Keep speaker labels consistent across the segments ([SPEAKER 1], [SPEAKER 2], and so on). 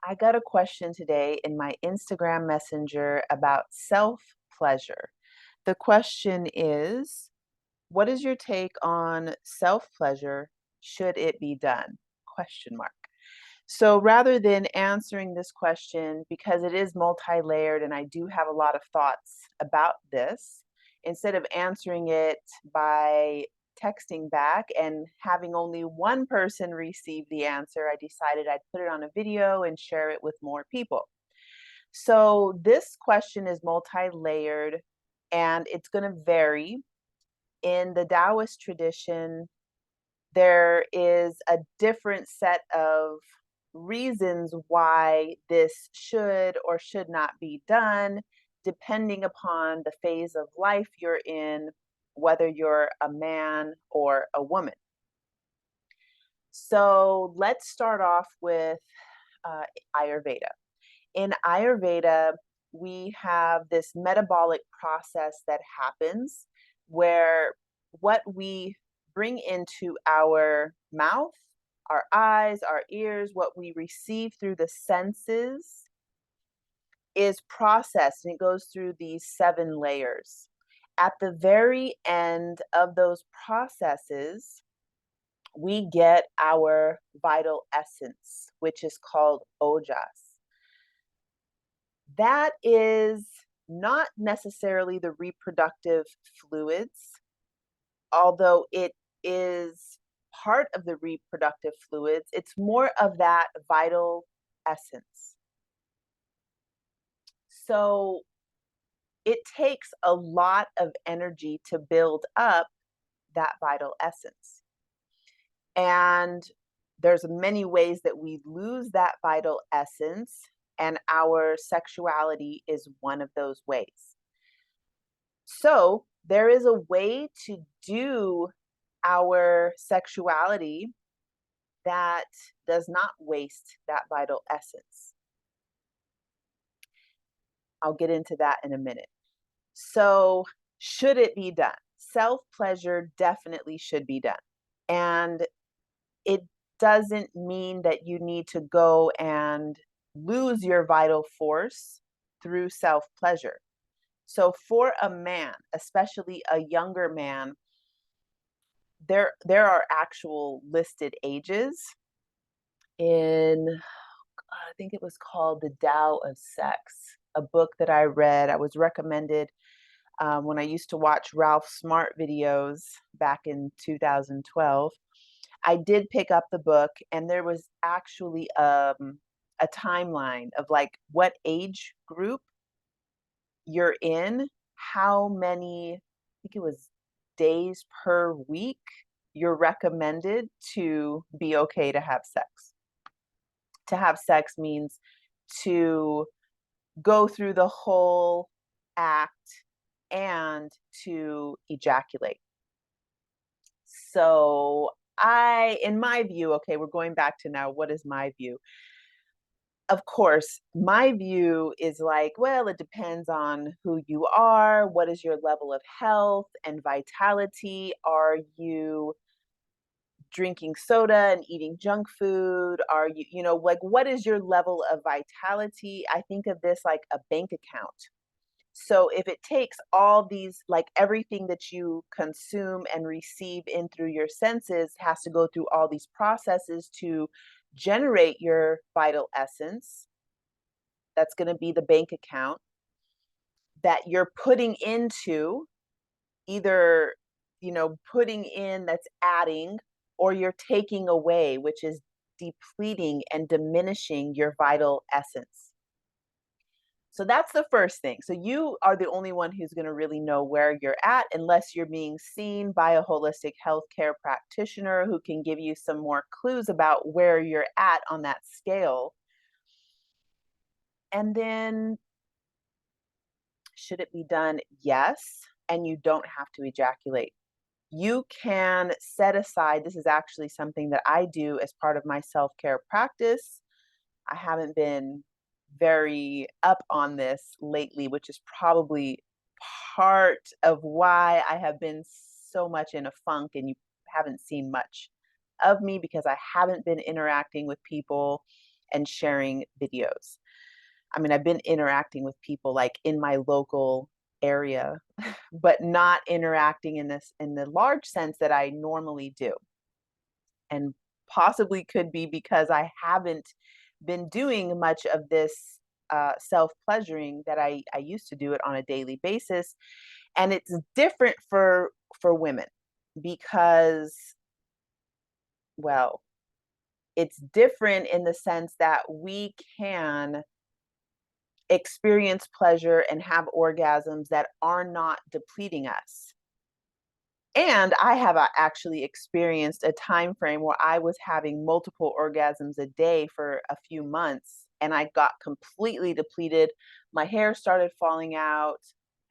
[SPEAKER 1] I got a question today in my Instagram Messenger about self-pleasure. The question is, what is your take on self-pleasure? Should it be done? Question mark. So rather than answering this question, because it is multi-layered and I do have a lot of thoughts about this, instead of answering it by texting back and having only one person receive the answer, I decided I'd put it on a video and share it with more people. So this question is multi-layered and it's going to vary. In the Taoist tradition, there is a different set of reasons why this should or should not be done, depending upon the phase of life you're in, whether you're a man or a woman. So let's start off with uh, Ayurveda. In Ayurveda, we have this metabolic process that happens where what we bring into our mouth, our eyes, our ears, what we receive through the senses is processed and it goes through these 7 layers. At the very end of those processes, we get our vital essence, which is called ojas. That is not necessarily the reproductive fluids, although it is part of the reproductive fluids. It's more of that vital essence. So it takes a lot of energy to build up that vital essence. And there's many ways that we lose that vital essence, and our sexuality is one of those ways. So there is a way to do our sexuality that does not waste that vital essence. I'll get into that in a minute. So, should it be done? Self pleasure definitely should be done. And it doesn't mean that you need to go and lose your vital force through self pleasure. So, for a man, especially a younger man, there are actual listed ages in I think it was called The Tao of Sex, a book that I read. I was recommended when I used to watch Ralph Smart videos back in 2012. I did pick up the book, and there was actually a timeline of like what age group you're in, how many, I think it was days per week you're recommended to be okay to have sex. To have sex means to go through the whole act and to ejaculate. So in my view, okay, we're going back to now, what is my view? Of course, my view is like, well, it depends on who you are. What is your level of health and vitality? Are you drinking soda and eating junk food? Are you, like what is your level of vitality? I think of this like a bank account. So if it takes all these, like everything that you consume and receive in through your senses has to go through all these processes to generate your vital essence, that's going to be the bank account that you're putting into either, putting in that's adding or you're taking away, which is depleting and diminishing your vital essence. So that's the first thing. So you are the only one who's going to really know where you're at unless you're being seen by a holistic healthcare practitioner who can give you some more clues about where you're at on that scale. And then should it be done? Yes. And you don't have to ejaculate. You can set aside, this is actually something that I do as part of my self-care practice. I haven't been very up on this lately, which is probably part of why I have been so much in a funk and you haven't seen much of me because I haven't been interacting with people and sharing videos. I mean, I've been interacting with people like in my local area, but not interacting in this in the large sense that I normally do. And possibly could be because I haven't been doing much of this self pleasuring that I used to do it on a daily basis. And it's different for women because, well, it's different in the sense that we can experience pleasure and have orgasms that are not depleting us. And I have actually experienced a time frame where I was having multiple orgasms a day for a few months, and I got completely depleted. My hair started falling out.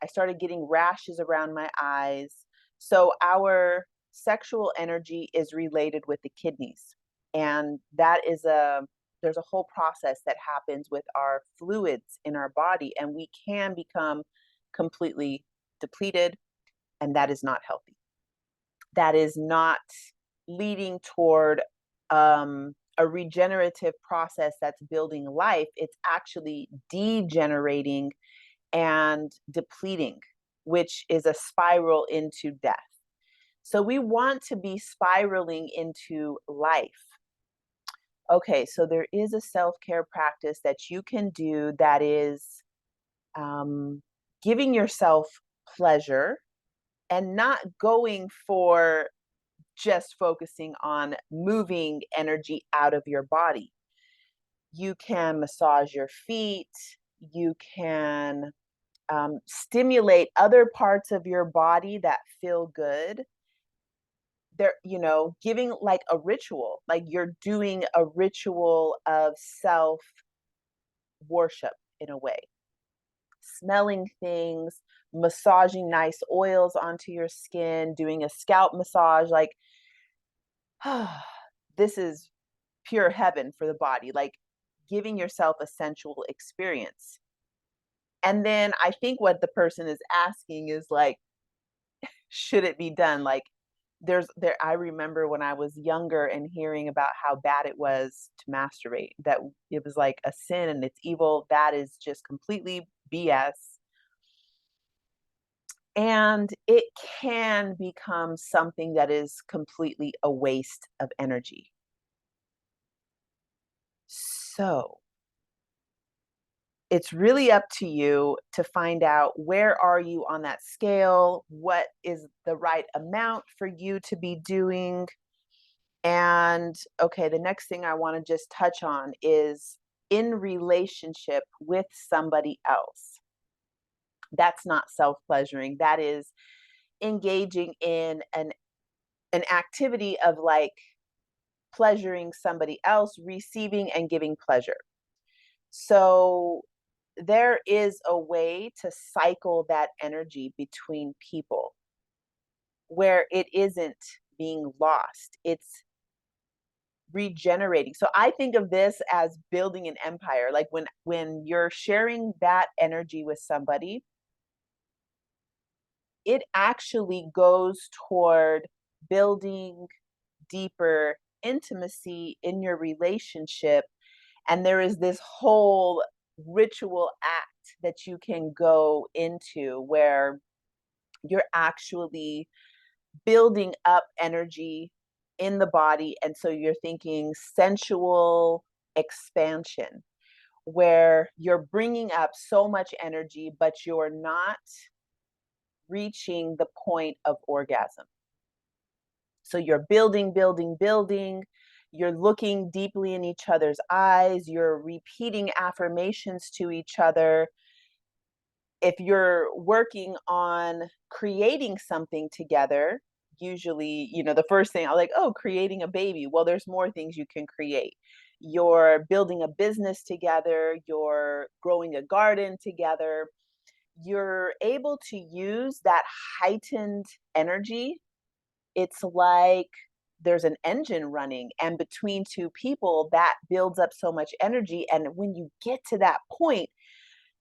[SPEAKER 1] I started getting rashes around my eyes. So our sexual energy is related with the kidneys. And that is there's a whole process that happens with our fluids in our body, and we can become completely depleted, and that is not healthy. That is not leading toward a regenerative process that's building life. It's actually degenerating and depleting, which is a spiral into death. So we want to be spiraling into life. Okay, so there is a self care practice that you can do that is um, giving yourself pleasure and not going for just focusing on moving energy out of your body. You can massage your feet. You can stimulate other parts of your body that feel good. There, giving like a ritual, like you're doing a ritual of self worship in a way, smelling things, massaging nice oils onto your skin, doing a scalp massage. Like, this is pure heaven for the body, like giving yourself a sensual experience. And then I think what the person is asking is like, should it be done? Like, I remember when I was younger and hearing about how bad it was to masturbate, that it was like a sin and it's evil. That is just completely BS. And it can become something that is completely a waste of energy. So it's really up to you to find out, where are you on that scale? What is the right amount for you to be doing? And okay, the next thing I want to just touch on is in relationship with somebody else. That's not self-pleasuring. That is engaging in an activity of like pleasuring somebody else, receiving and giving pleasure. So there is a way to cycle that energy between people where it isn't being lost. It's regenerating. So I think of this as building an empire. Like when you're sharing that energy with somebody, it actually goes toward building deeper intimacy in your relationship. And there is this whole ritual act that you can go into where you're actually building up energy in the body. And so you're thinking sensual expansion, where you're bringing up so much energy, but you're not reaching the point of orgasm. So you're building, building, building. You're looking deeply in each other's eyes. You're repeating affirmations to each other. If you're working on creating something together, usually, the first thing I'm like, oh, creating a baby. Well, there's more things you can create. You're building a business together. You're growing a garden together. You're able to use that heightened energy. It's like there's an engine running, and between two people, that builds up so much energy. And when you get to that point,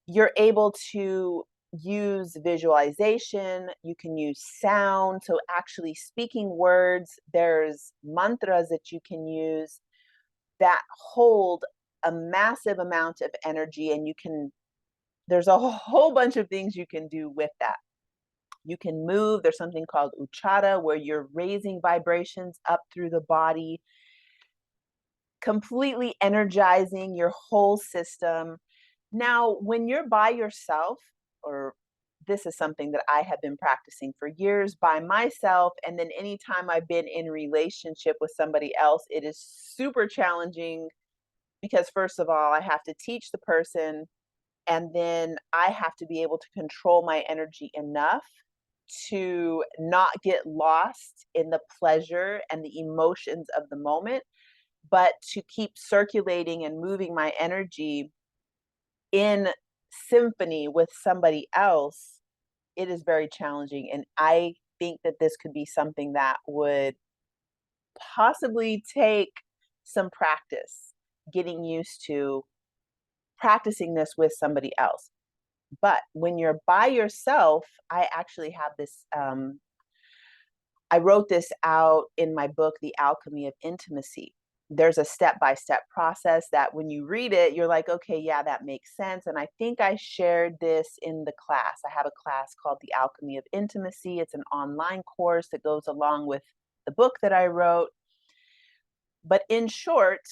[SPEAKER 1] you're able to use visualization, you can use sound, so actually speaking words. There's mantras that you can use that hold a massive amount of energy, and there's a whole bunch of things you can do with that. You can move. There's something called uchata, where you're raising vibrations up through the body, completely energizing your whole system. Now, when you're by yourself, or this is something that I have been practicing for years by myself, and then anytime I've been in relationship with somebody else, it is super challenging because first of all, I have to teach the person, and then I have to be able to control my energy enough to not get lost in the pleasure and the emotions of the moment, but to keep circulating and moving my energy in symphony with somebody else. It is very challenging. And I think that this could be something that would possibly take some practice, getting used to practicing this with somebody else. But when you're by yourself, I actually have this. I wrote this out in my book, The Alchemy of Intimacy. There's a step by step process that when you read it, you're like, okay, yeah, that makes sense. And I think I shared this in the class. I have a class called The Alchemy of Intimacy. It's an online course that goes along with the book that I wrote. But in short,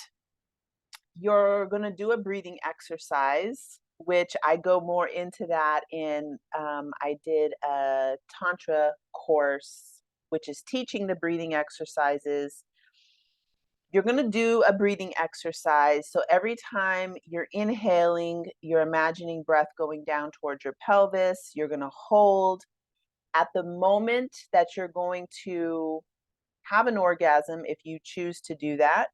[SPEAKER 1] you're going to do a breathing exercise, which I go more into that in. I did a Tantra course, which is teaching the breathing exercises. You're going to do a breathing exercise. So every time you're inhaling, you're imagining breath going down towards your pelvis. You're going to hold. At the moment that you're going to have an orgasm, if you choose to do that,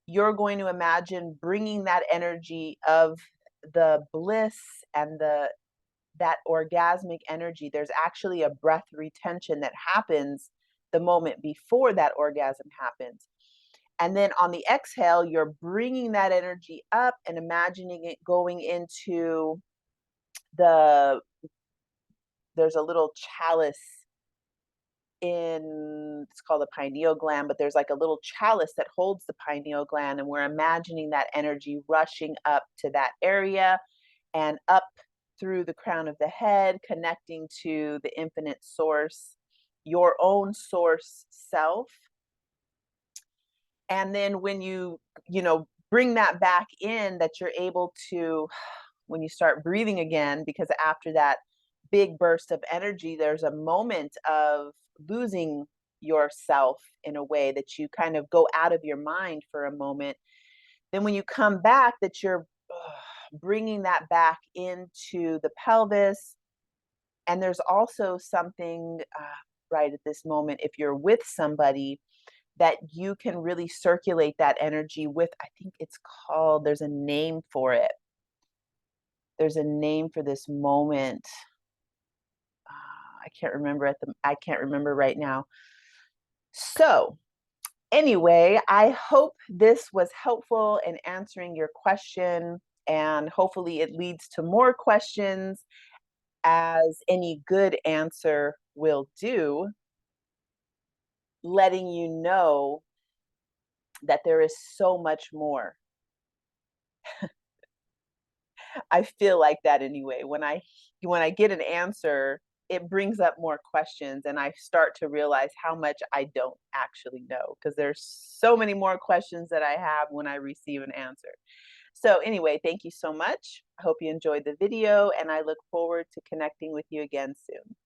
[SPEAKER 1] you're going to imagine bringing that energy of the bliss and that orgasmic energy. There's actually a breath retention that happens the moment before that orgasm happens. And then on the exhale, you're bringing that energy up and imagining it going into there's a little chalice it's called the pineal gland, but there's like a little chalice that holds the pineal gland, and we're imagining that energy rushing up to that area and up through the crown of the head, connecting to the infinite source, your own source self. And then when bring that back in, that you're able to, when you start breathing again, because after that big burst of energy, there's a moment of losing yourself in a way that you kind of go out of your mind for a moment. Then when you come back, that you're bringing that back into the pelvis. And there's also something right at this moment, if you're with somebody, that you can really circulate that energy with. I think it's called, there's a name for it. There's a name for this moment. I can't remember right now. So anyway, I hope this was helpful in answering your question, and hopefully it leads to more questions, as any good answer will do, letting you know that there is so much more. I feel like that anyway. When I get an answer, it brings up more questions, and I start to realize how much I don't actually know, because there's so many more questions that I have when I receive an answer. So anyway, thank you so much. I hope you enjoyed the video, and I look forward to connecting with you again soon.